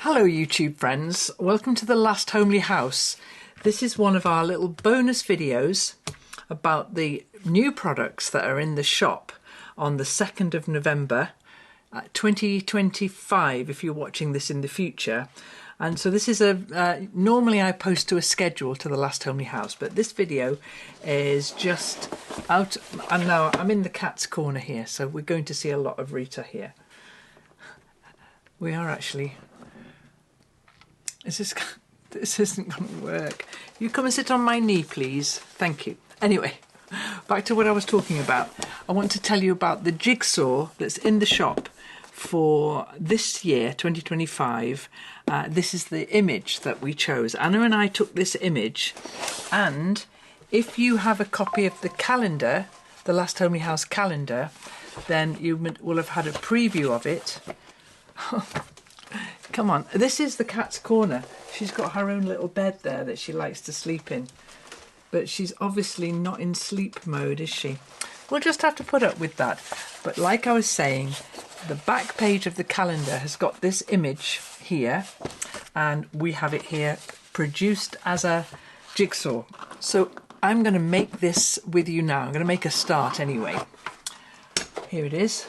Hello YouTube friends, welcome to the Last Homely House. This is one of our little bonus videos about the new products that are in the shop on the 2nd of November 2025 if you're watching this in the future. And so this is normally I post to a schedule to the Last Homely House, but this video is just out, and now I'm in the cat's corner here, so we're going to see a lot of Rita here. We are actually... This isn't going to work. You come and sit on my knee, please. Thank you. Anyway, back to what I was talking about. I want to tell you about the jigsaw that's in the shop for this year, 2025. This is the image that we chose. Anna and I took this image, and if you have a copy of the calendar, the Last Homely House calendar, then you will have had a preview of it. Come on, this is the cat's corner. She's got her own little bed there that she likes to sleep in. But she's obviously not in sleep mode, is she? We'll just have to put up with that. But like I was saying, the back page of the calendar has got this image here. And we have it here produced as a jigsaw. So I'm going to make this with you now. I'm going to make a start anyway. Here it is.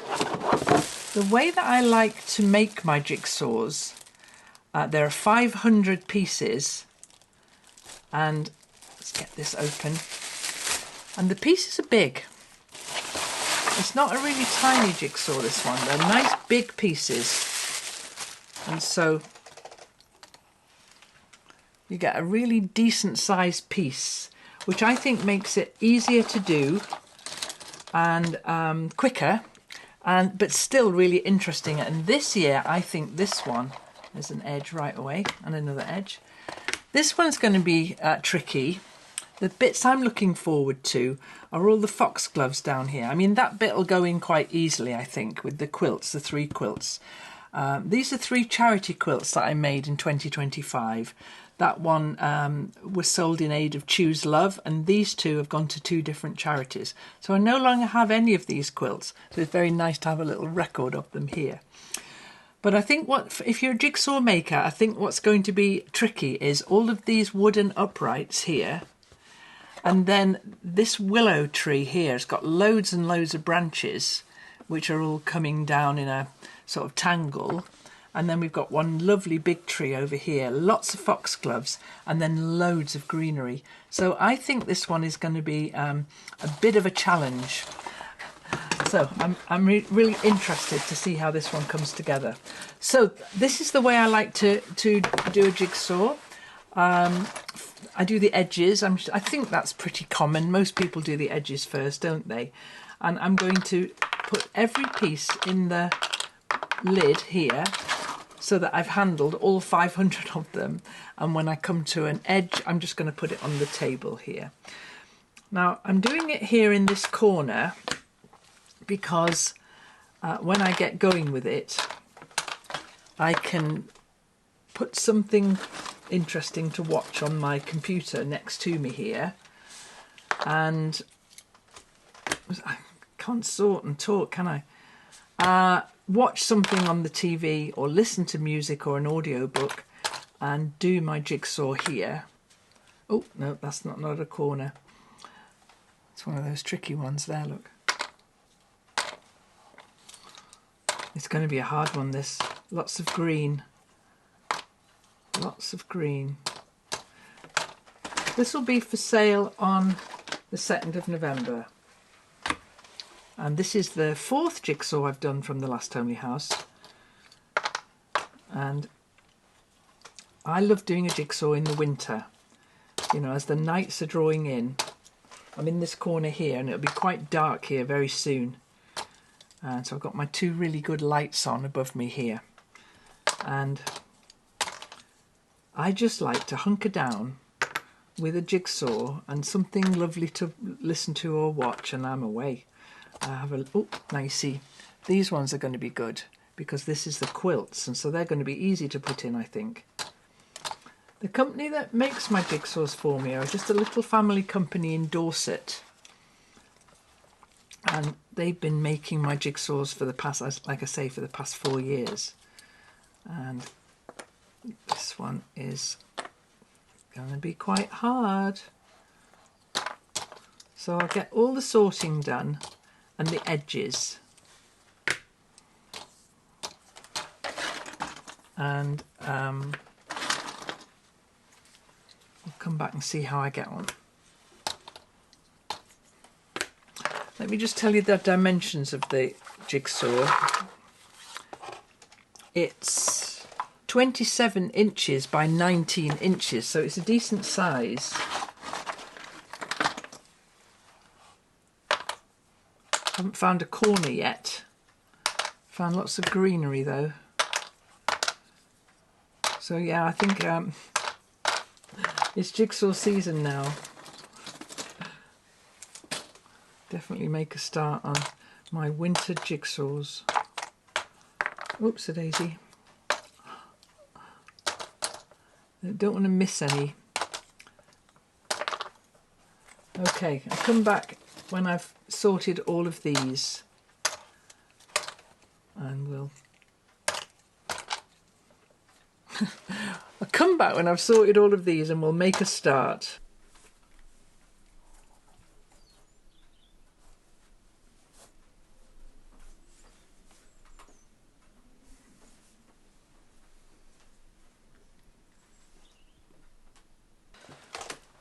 The way that I like to make my jigsaws, there are 500 pieces, and let's get this open, and the pieces are big. It's not a really tiny jigsaw, this one. They're nice big pieces, and so you get a really decent sized piece, which I think makes it easier to do and quicker. But still really interesting. And this year I think this one, there's an edge right away and another edge. This one's going to be tricky. The bits I'm looking forward to are all the foxgloves down here. I mean, that bit will go in quite easily, I think, with the quilts, the 3 quilts. These are 3 charity quilts that I made in 2025. That one was sold in aid of Choose Love, and these 2 have gone to 2 different charities. So I no longer have any of these quilts, so it's very nice to have a little record of them here. But I think if you're a jigsaw maker, I think what's going to be tricky is all of these wooden uprights here, and then this willow tree here has got loads and loads of branches, which are all coming down in a sort of tangle. And then we've got one lovely big tree over here, lots of foxgloves, and then loads of greenery. So I think this one is going to be a bit of a challenge. So I'm really interested to see how this one comes together. So this is the way I like to do a jigsaw. I do the edges. I think that's pretty common. Most people do the edges first, don't they? And I'm going to put every piece in the lid here, so that I've handled all 500 of them, and when I come to an edge I'm just going to put it on the table here. Now I'm doing it here in this corner because when I get going with it I can put something interesting to watch on my computer next to me here, and I can't sort and talk, can I? Watch something on the TV or listen to music or an audiobook and do my jigsaw here. Oh, no, that's not a corner. It's one of those tricky ones there, look. It's going to be a hard one, this. Lots of green. Lots of green. This will be for sale on the 2nd of November. And this is the 4th jigsaw I've done from the Last Homely House. And I love doing a jigsaw in the winter. You know, as the nights are drawing in. I'm in this corner here and it'll be quite dark here very soon. And so I've got my 2 really good lights on above me here. And I just like to hunker down with a jigsaw and something lovely to listen to or watch, and I'm away. Oh, now you see, these ones are going to be good because this is the quilts, and so they're going to be easy to put in, I think. The company that makes my jigsaws for me are just a little family company in Dorset, and they've been making my jigsaws for the past, like I say, for the past 4 years. And this one is going to be quite hard. So I'll get all the sorting done and the edges. And I'll come back and see how I get on. Let me just tell you the dimensions of the jigsaw. It's 27 inches by 19 inches, so it's a decent size. Haven't found a corner yet. Found lots of greenery though. So yeah, I think it's jigsaw season now. Definitely make a start on my winter jigsaws. Oops, a daisy. I don't want to miss any. Okay, I'll come back when I've sorted all of these. And we'll... I'll come back when I've sorted all of these and we'll make a start.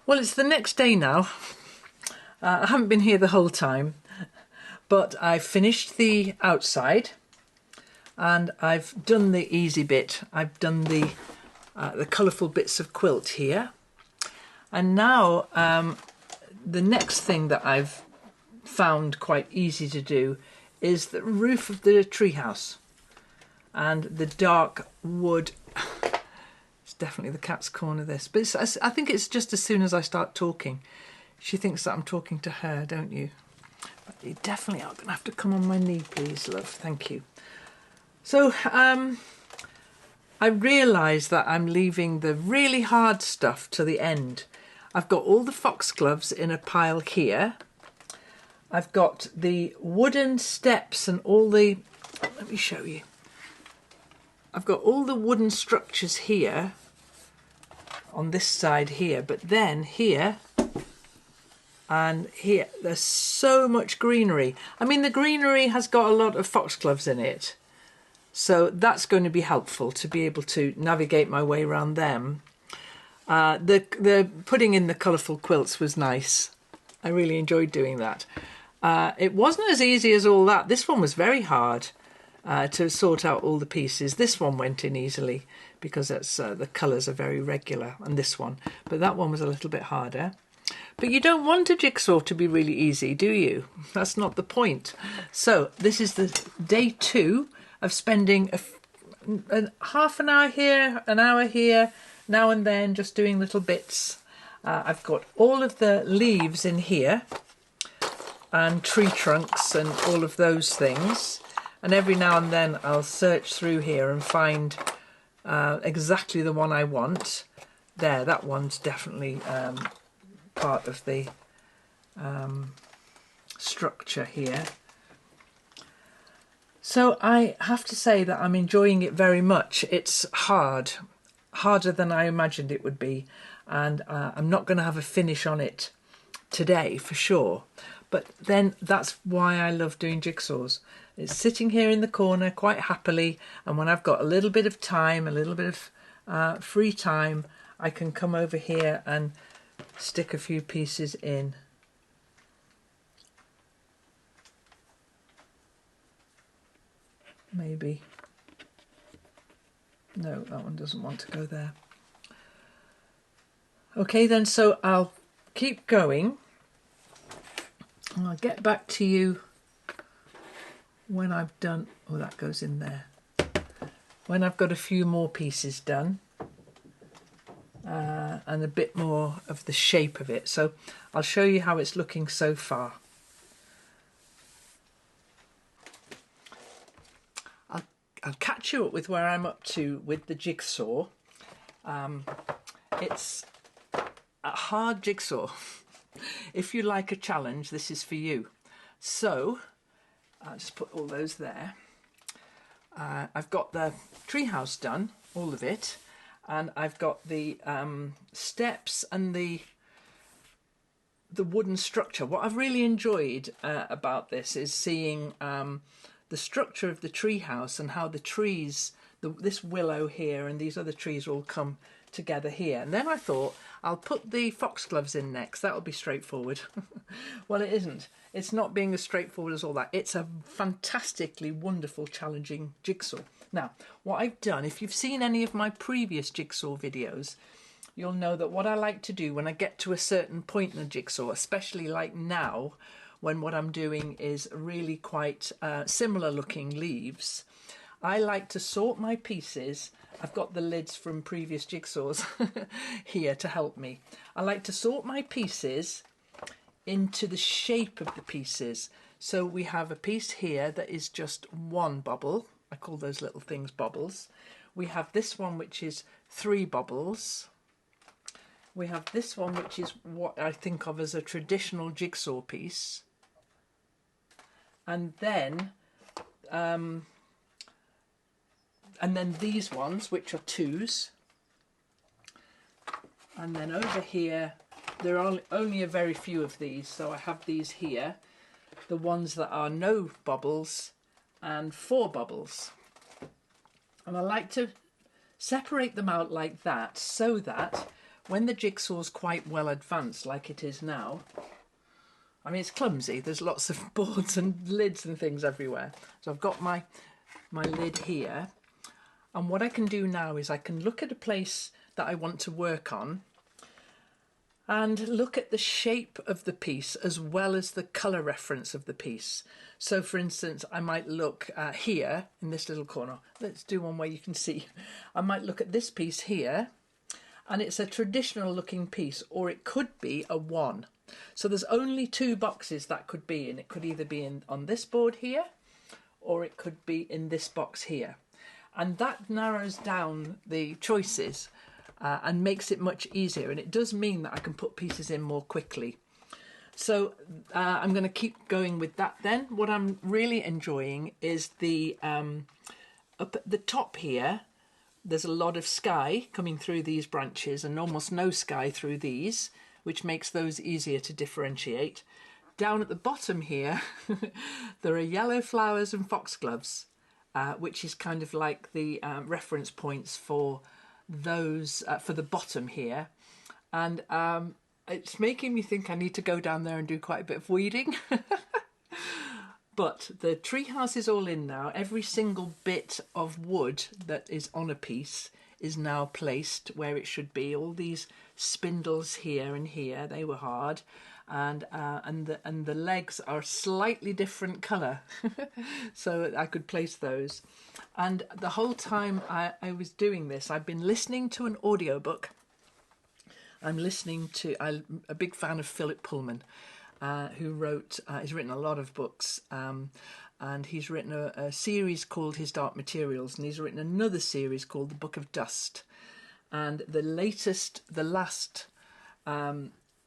Well, it's the next day now. I haven't been here the whole time, but I've finished the outside and I've done the easy bit. I've done the colourful bits of quilt here. And now the next thing that I've found quite easy to do is the roof of the treehouse and the dark wood. Definitely the cat's corner, this, but I think it's just as soon as I start talking she thinks that I'm talking to her, don't you? But you definitely are going to have to come on my knee, please, love. Thank you. So I realise that I'm leaving the really hard stuff to the end. I've got all the foxgloves in a pile here. I've got the wooden steps and all the, let me show you. I've got all the wooden structures here on this side here, but then here and here there's so much greenery. I mean, the greenery has got a lot of foxgloves in it, so that's going to be helpful to be able to navigate my way around them. The putting in the colourful quilts was nice. I really enjoyed doing that. It wasn't as easy as all that. This one was very hard to sort out all the pieces. This one went in easily because that's, the colours are very regular, and this one. But that one was a little bit harder. But you don't want a jigsaw to be really easy, do you? That's not the point. So this is the day 2 of spending half an hour here, an hour here, now and then, just doing little bits. I've got all of the leaves in here and tree trunks and all of those things. And every now and then I'll search through here and find exactly the one I want. There, that one's definitely part of the structure here. So I have to say that I'm enjoying it very much. It's harder than I imagined it would be, and I'm not going to have a finish on it today for sure. But then that's why I love doing jigsaws. It's sitting here in the corner quite happily, and when I've got a little bit of time, a little bit of free time, I can come over here and stick a few pieces in. Maybe. No, that one doesn't want to go there. Okay then, so I'll keep going. I'll get back to you when I've done... Oh, that goes in there. When I've got a few more pieces done. And a bit more of the shape of it. So I'll show you how it's looking so far. I'll catch you up with where I'm up to with the jigsaw. It's a hard jigsaw. If you like a challenge, this is for you. So I'll just put all those there. I've got the treehouse done, all of it, and I've got the steps and the wooden structure. What I've really enjoyed about this is seeing the structure of the treehouse and how the trees, this willow here and these other trees all come together here. And then I thought I'll put the foxgloves in next. That'll be straightforward. Well, it isn't. It's not being as straightforward as all that. It's a fantastically wonderful, challenging jigsaw. Now, what I've done, if you've seen any of my previous jigsaw videos, you'll know that what I like to do when I get to a certain point in a jigsaw, especially like now, when what I'm doing is really quite similar looking leaves, I like to sort my pieces. I've got the lids from previous jigsaws here to help me. I like to sort my pieces into the shape of the pieces. So we have a piece here that is just one bubble. I call those little things bubbles. We have this one which is 3 bubbles. We have this one which is what I think of as a traditional jigsaw piece. And then these ones which are 2s. And then over here there are only a very few of these, so I have these here, the ones that are no bubbles and 4 bubbles. And I like to separate them out like that so that when the jigsaw's quite well advanced like it is now, I mean, it's clumsy, there's lots of boards and lids and things everywhere. So I've got my lid here, and what I can do now is I can look at a place that I want to work on and look at the shape of the piece as well as the colour reference of the piece. So for instance, I might look here in this little corner. Let's do one where you can see. I might look at this piece here, and it's a traditional looking piece, or it could be a 1. So there's only 2 boxes that could be in. It could either be on this board here, or it could be in this box here. And that narrows down the choices and makes it much easier. And it does mean that I can put pieces in more quickly. So I'm going to keep going with that then. What I'm really enjoying is the up at the top here, there's a lot of sky coming through these branches and almost no sky through these, which makes those easier to differentiate. Down at the bottom here, there are yellow flowers and foxgloves, which is kind of like the reference points for those, for the bottom here. And it's making me think I need to go down there and do quite a bit of weeding. But the treehouse is all in now. Every single bit of wood that is on a piece is now placed where it should be. All these spindles here and here, they were hard, and the legs are slightly different colour, so I could place those. And the whole time I was doing this, I've been listening to an audiobook. I'm a big fan of Philip Pullman, who he's written a lot of books, and he's written a series called His Dark Materials, and he's written another series called The Book of Dust. And the last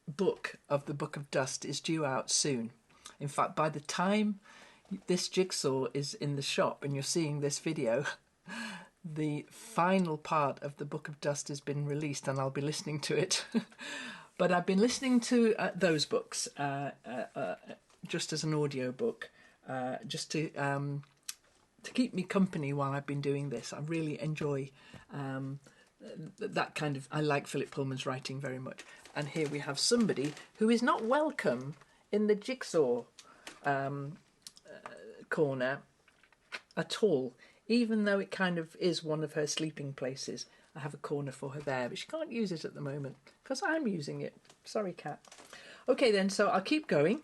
book of the Book of Dust is due out soon. In fact, by the time this jigsaw is in the shop and you're seeing this video, the final part of the Book of Dust has been released, and I'll be listening to it. But I've been listening to those books just as an audio book, just to keep me company while I've been doing this. I really enjoy that kind of. I like Philip Pullman's writing very much. And here we have somebody who is not welcome in the jigsaw corner at all, even though it kind of is one of her sleeping places. I have a corner for her there, but she can't use it at the moment because I'm using it. Sorry, cat. Okay then, so I'll keep going,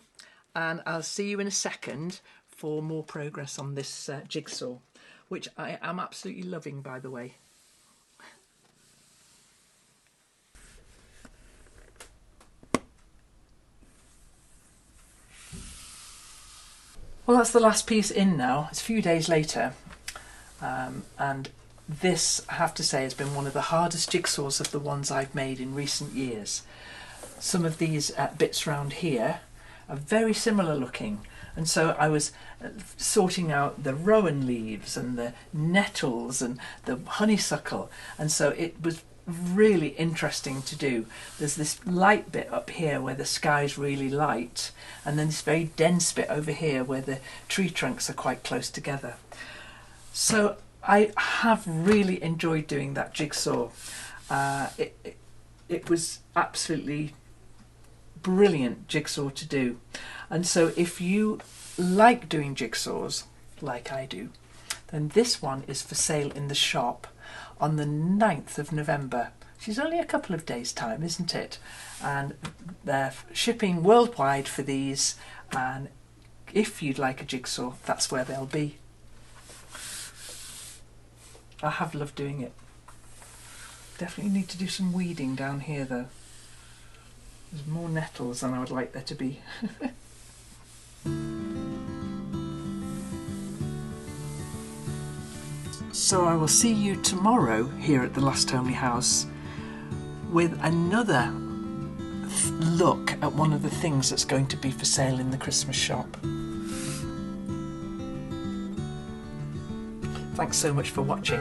and I'll see you in a second for more progress on this jigsaw, which I am absolutely loving, by the way. Well, that's the last piece in now. It's a few days later, and this, I have to say, has been one of the hardest jigsaws of the ones I've made in recent years. Some of these bits round here are very similar looking, And so I was sorting out the rowan leaves and the nettles and the honeysuckle, and so it was really interesting to do. There's this light bit up here where the sky's really light, and then this very dense bit over here where the tree trunks are quite close together. So I have really enjoyed doing that jigsaw. It was absolutely brilliant jigsaw to do. And so if you like doing jigsaws like I do, then this one is for sale in the shop on the 9th of November. She's only a couple of days' time, isn't it? And they're shipping worldwide for these, and if you'd like a jigsaw, that's where they'll be. I have loved doing it. Definitely need to do some weeding down here though. There's more nettles than I would like there to be. So I will see you tomorrow here at the Last Homely House with another look at one of the things that's going to be for sale in the Christmas shop. Thanks so much for watching.